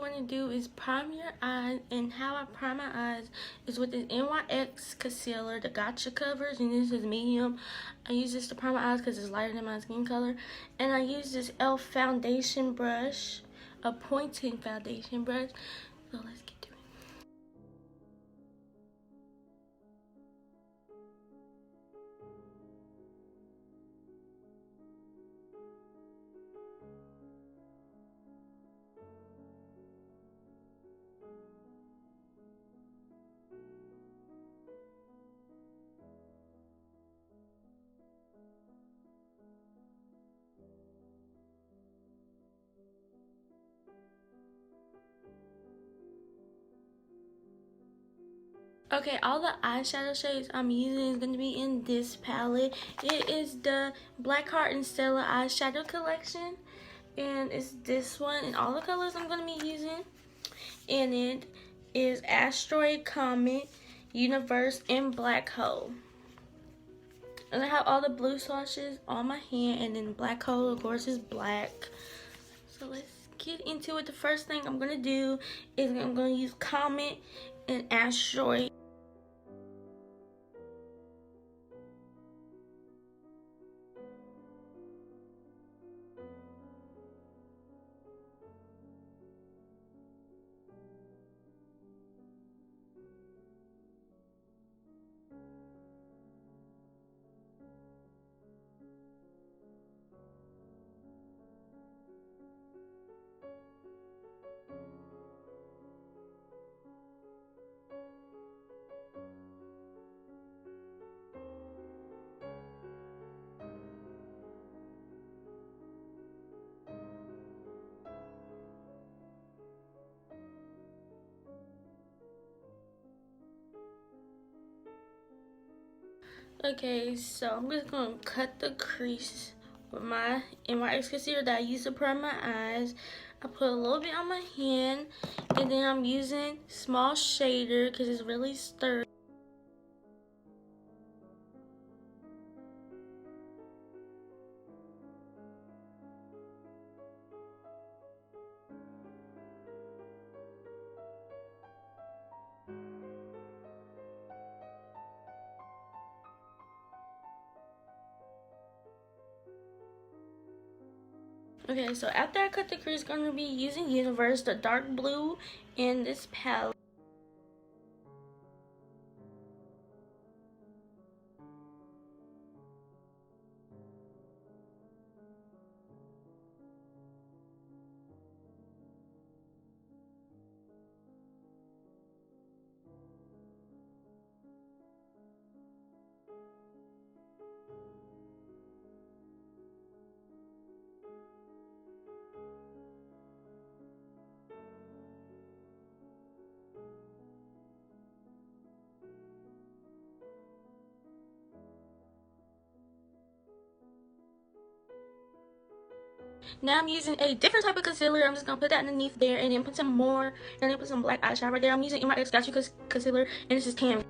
want to do is prime your eyes, and how I prime my eyes is with this NYX concealer, the Gotcha covers, and this is medium. I use this to prime my eyes because it's lighter than my skin color, and I use this e.l.f. foundation brush, a pointing foundation brush. So let's get to it. Okay, all the eyeshadow shades I'm using is going to be in this palette. It is the Blackheart and Stella eyeshadow collection, and it's this one, and all the colors I'm going to be using in it is Asteroid, Comet, Universe, and Black Hole. And I have all the blue swatches on my hand, and then Black Hole, of course, is black. So let's get into it. The first thing I'm going to do is I'm going to use Comet and Asteroid. Okay, so I'm just going to cut the crease with my NYX concealer that I use to prime my eyes. I put a little bit on my hand, and then I'm using small shader because it's really sturdy. Okay, so after I cut the crease, I'm going to be using Universe, the dark blue, in this palette. Now I'm using a different type of concealer. I'm just going to put that underneath there, and then put some more, and then put some black eyeshadow right there. I'm using NYX Gotcha concealer, and this is tan.